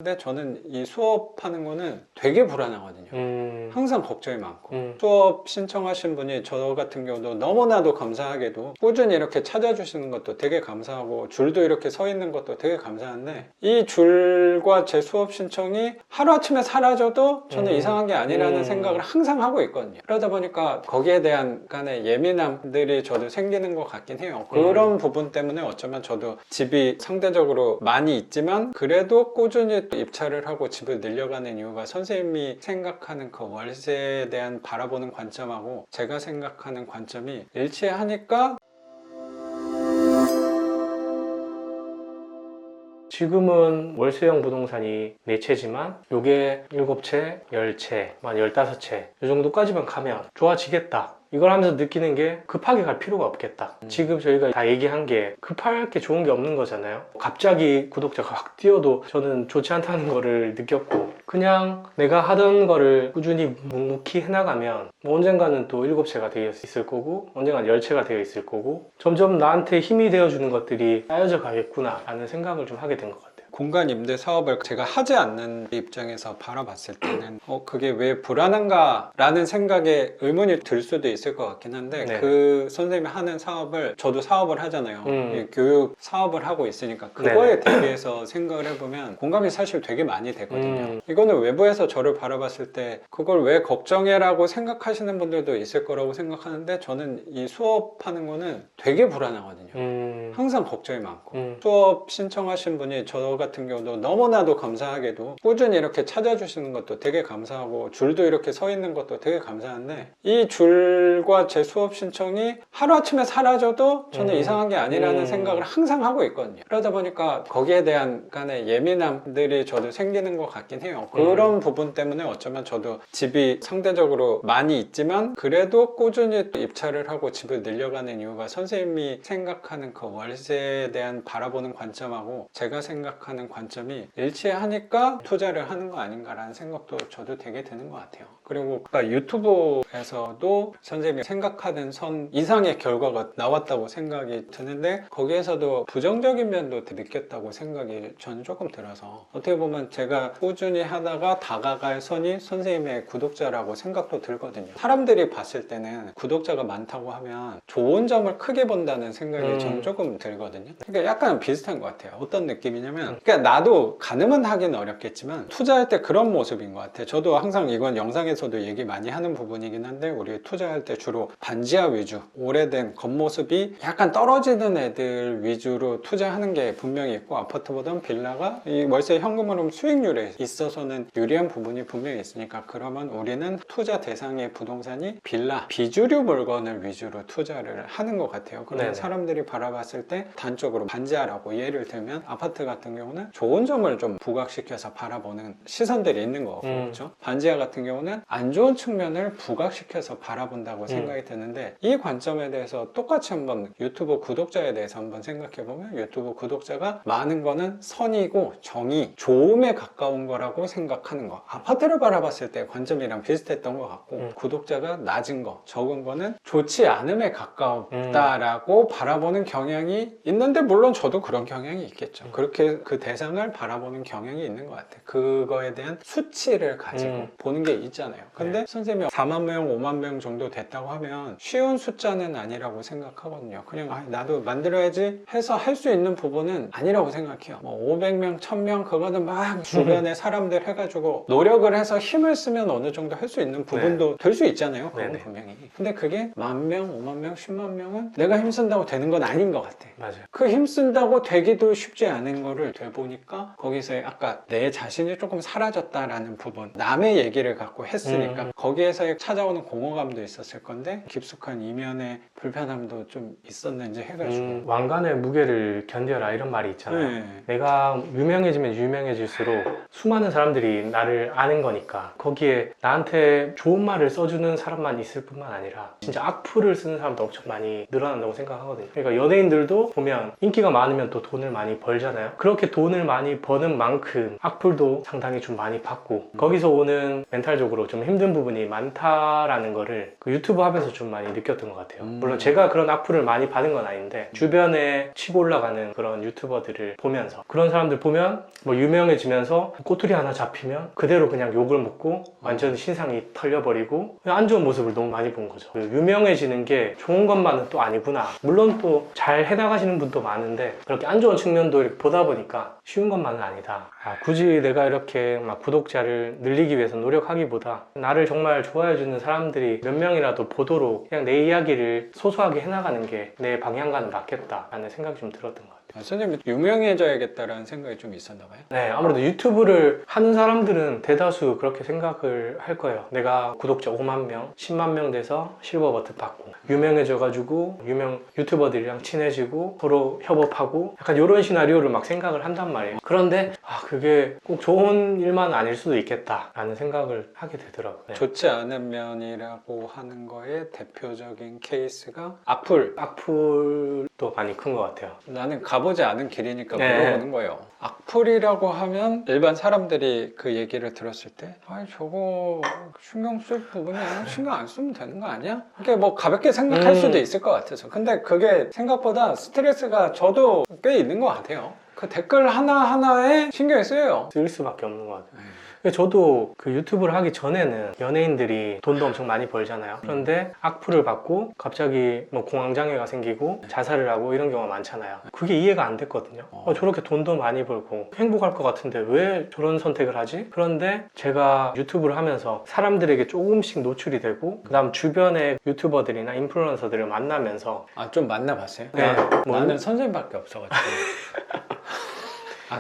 근데 저는 이 수업하는 거는 되게 불안하거든요. 항상 걱정이 많고 수업 신청하신 분이 저 같은 경우도 너무나도 감사하게도 꾸준히 이렇게 찾아주시는 것도 되게 감사하고 줄도 이렇게 서 있는 것도 되게 감사한데 이 줄과 제 수업 신청이 하루아침에 사라져도 저는 이상한 게 아니라는 생각을 항상 하고 있거든요. 그러다 보니까 거기에 대한 간의 예민함들이 저도 생기는 것 같긴 해요. 그런 부분 때문에 어쩌면 저도 집이 상대적으로 많이 있지만 그래도 꾸준히 입찰을 하고 집을 늘려가는 이유가 선생님이 생각하는 그 월세에 대한 바라보는 관점하고 제가 생각하는 관점이 일치하니까. 지금은 월세형 부동산이 4채지만 요게 7채, 10채, 15채 이 정도까지만 가면 좋아지겠다. 이걸 하면서 느끼는 게 급하게 갈 필요가 없겠다. 지금 저희가 다 얘기한 게 급할 게 좋은 게 없는 거잖아요. 갑자기 구독자가 확 뛰어도 저는 좋지 않다는 거를 느꼈고 그냥 내가 하던 거를 꾸준히 묵묵히 해나가면 뭐 언젠가는 또 7채가 되어 있을 거고 언젠가는 10채가 되어 있을 거고 점점 나한테 힘이 되어주는 것들이 쌓여져 가겠구나 라는 생각을 좀 하게 된 것 같아요. 공간 임대 사업을 제가 하지 않는 입장에서 바라봤을 때는 그게 왜 불안한가 라는 생각에 의문이 들 수도 있을 것 같긴 한데 네. 그 선생님이 하는 사업을 저도 사업을 하잖아요. 이 교육 사업을 하고 있으니까 그거에 대비해서 생각을 해보면 공감이 사실 되게 많이 되거든요. 이거는 외부에서 저를 바라봤을 때 그걸 왜 걱정해 라고 생각하시는 분들도 있을 거라고 생각하는데 저는 이 수업하는 거는 되게 불안하거든요. 항상 걱정이 많고 수업 신청하신 분이 저 같은 경우도 너무나도 감사하게도 꾸준히 이렇게 찾아주시는 것도 되게 감사하고 줄도 이렇게 서 있는 것도 되게 감사한데 이 줄과 제 수업 신청이 하루아침에 사라져도 저는 이상한 게 아니라는 생각을 항상 하고 있거든요. 그러다 보니까 거기에 대한 간의 예민함들이 저도 생기는 것 같긴 해요. 그런 부분 때문에 어쩌면 저도 집이 상대적으로 많이 있지만 그래도 꾸준히 입찰을 하고 집을 늘려가는 이유가 선생님이 생각하는 그 월세에 대한 바라보는 관점하고 제가 생각하는 관점이 일치하니까 투자를 하는 거 아닌가라는 생각도 저도 되게 드는 것 같아요. 그리고 유튜브에서도 선생님이 생각하는 선 이상의 결과가 나왔다고 생각이 드는데 거기에서도 부정적인 면도 느꼈다고 생각이 저는 조금 들어서 어떻게 보면 제가 꾸준히 하다가 다가갈 선이 선생님의 구독자라고 생각도 들거든요. 사람들이 봤을 때는 구독자가 많다고 하면 좋은 점을 크게 본다는 생각이 저는 조금 들거든요. 그러니까 약간 비슷한 것 같아요. 어떤 느낌이냐면 그러니까 나도 가늠은 하긴 어렵겠지만 투자할 때 그런 모습인 것 같아요. 저도 항상 이건 영상에서도 얘기 많이 하는 부분이긴 한데 우리 투자할 때 주로 반지하 위주 오래된 겉모습이 약간 떨어지는 애들 위주로 투자하는 게 분명히 있고 아파트보다는 빌라가 이 월세 현금으로 수익률에 있어서는 유리한 부분이 분명히 있으니까 그러면 우리는 투자 대상의 부동산이 빌라 비주류 물건을 위주로 투자를 하는 것 같아요. 그러면 사람들이 바라봤을 때 단적으로 반지하라고 예를 들면 아파트 같은 경우는 좋은 점을 좀 부각시켜서 바라보는 시선들이 있는 거고 그렇죠? 반지하 같은 경우는 안 좋은 측면을 부각시켜서 바라본다고 생각이 드는데 이 관점에 대해서 똑같이 한번 유튜브 구독자에 대해서 한번 생각해보면 유튜브 구독자가 많은 거는 선이고 정의, 좋음에 가까운 거라고 생각하는 거 아파트를 바라봤을 때 관점이랑 비슷했던 것 같고 구독자가 낮은 거, 적은 거는 좋지 않음에 가까웠다라고 바라보는 경향이 있는데 물론 저도 그런 경향이 있겠죠. 그렇게 그 대상을 바라보는 경향이 있는 것 같아요. 그거에 대한 수치를 가지고 보는 게 있잖아요. 근데 선생님이 4만 명, 5만 명 정도 됐다고 하면 쉬운 숫자는 아니라고 생각하거든요. 그냥 나도 만들어야지 해서 할 수 있는 부분은 아니라고 생각해요. 뭐 500명, 1000명 그거는 막 주변에 사람들 해가지고 노력을 해서 힘을 쓰면 어느 정도 할 수 있는 부분도 될 수 있잖아요. 그건 분명히. 근데 그게 10,000명, 50,000명, 10만 명은 내가 힘쓴다고 되는 건 아닌 것 같아. 맞아요. 그 힘쓴다고 되기도 쉽지 않은 거를 되보니까 거기서 아까 내 자신이 조금 사라졌다라는 부분 남의 얘기를 갖고 했으니까 거기에서 찾아오는 공허감도 있었을 건데 깊숙한 이면의 불편함도 좀 있었는지 해가지고 왕관의 무게를 견뎌라 이런 말이 있잖아요. 내가 유명해지면 유명해질수록 수많은 사람들이 나를 아는 거니까 거기에 나한테 좋은 말을 써주는 사람만 있을 뿐만 아니라 진짜 악플을 쓰는 사람도 엄청 많이 늘어난다고 생각하거든요. 그러니까 연예인들도 보면 인기가 많으면 또 돈을 많이 벌잖아요. 그렇게 돈을 많이 버는 만큼 악플도 상당히 좀 많이 받고 거기서 오는 멘탈적으로 좀 힘든 부분이 많다라는 거를 그 유튜브 하면서 좀 많이 느꼈던 것 같아요. 물론 제가 그런 악플을 많이 받은 건 아닌데 주변에 치고 올라가는 그런 유튜버들을 보면서 그런 사람들 보면 뭐 유명해지면서 꼬투리 하나 잡히면 그대로 그냥 욕을 먹고 완전히 신상이 털려버리고 그냥 안 좋은 모습을 너무 많이 본 거죠. 그 유명해지는 게 좋은 것만은 또 아니구나. 물론 또 잘 해나가시는 분도 많은데 그렇게 안 좋은 측면도 이렇게 보다 보니까 쉬운 것만은 아니다. 굳이 내가 이렇게 막 구독자를 늘리기 위해서 노력하기보다 나를 정말 좋아해주는 사람들이 몇 명이라도 보도록 그냥 내 이야기를 소소하게 해나가는 게 내 방향과는 맞겠다라는 생각이 좀 들었던 것 같아요. 선생님은 유명해져야겠다라는 생각이 좀 있었나 봐요? 네, 아무래도 유튜브를 하는 사람들은 대다수 그렇게 생각을 할 거예요. 내가 구독자 5만 명, 10만 명 돼서 실버 버튼 받고 유명해져가지고 유명 유튜버들이랑 친해지고 서로 협업하고 약간 이런 시나리오를 막 생각을 한단 말이에요. 그런데 그게 꼭 좋은 일만 아닐 수도 있겠다라는 생각을 하게 되더라고요. 네. 좋지 않은 면이라고 하는 거의 대표적인 케이스가 악플도 많이 큰 것 같아요. 나는 가보지 않은 길이니까 네. 물어보는 거예요. 악플이라고 하면 일반 사람들이 그 얘기를 들었을 때 저거 신경 쓸 부분이야. 신경 안 쓰면 되는 거 아니야? 이렇게 뭐 가볍게 생각할 수도 있을 것 같아서. 근데 그게 생각보다 스트레스가 저도 꽤 있는 것 같아요. 그 댓글 하나하나에 신경이 쓰여요. 쓸 수밖에 없는 것 같아요. 저도 그 유튜브를 하기 전에는 연예인들이 돈도 엄청 많이 벌잖아요. 그런데 악플을 받고 갑자기 뭐 공황장애가 생기고 자살을 하고 이런 경우가 많잖아요. 그게 이해가 안 됐거든요. 저렇게 돈도 많이 벌고 행복할 것 같은데 왜 저런 선택을 하지? 그런데 제가 유튜브를 하면서 사람들에게 조금씩 노출이 되고 그 다음 주변의 유튜버들이나 인플루언서들을 만나면서 좀 만나봤어요? 네. 나는 선생님밖에 없어가지고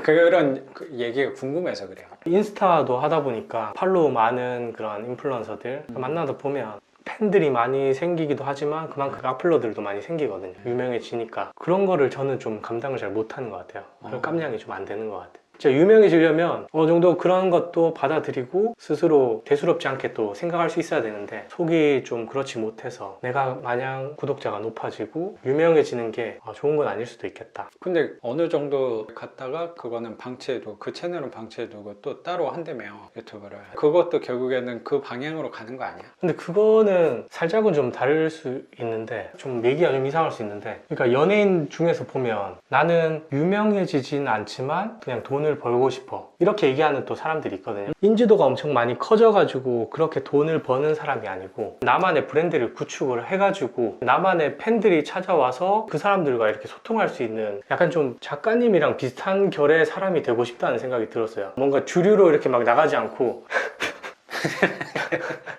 그런 얘기가 궁금해서 그래요. 인스타도 하다 보니까 팔로우 많은 그런 인플루언서들 만나다 보면 팬들이 많이 생기기도 하지만 그만큼 악플러들도 많이 생기거든요. 유명해지니까 그런 거를 저는 좀 감당을 잘 못하는 것 같아요. 그런 깜냥이 좀 안 되는 것 같아요. 진짜 유명해지려면 어느 정도 그런 것도 받아들이고 스스로 대수롭지 않게 또 생각할 수 있어야 되는데 속이 좀 그렇지 못해서 내가 마냥 구독자가 높아지고 유명해지는 게 좋은 건 아닐 수도 있겠다. 근데 어느 정도 갔다가 그거는 방치해두고 그 채널은 방치해두고 또 따로 한다며 유튜브를. 그것도 결국에는 그 방향으로 가는 거 아니야? 근데 그거는 살짝은 좀 다를 수 있는데 좀 얘기가 좀 이상할 수 있는데 그러니까 연예인 중에서 보면 나는 유명해지진 않지만 그냥 돈을 벌고 싶어 이렇게 얘기하는 또 사람들이 있거든요. 인지도가 엄청 많이 커져가지고 그렇게 돈을 버는 사람이 아니고 나만의 브랜드를 구축을 해가지고 나만의 팬들이 찾아와서 그 사람들과 이렇게 소통할 수 있는 약간 좀 작가님이랑 비슷한 결의 사람이 되고 싶다는 생각이 들었어요. 뭔가 주류로 이렇게 막 나가지 않고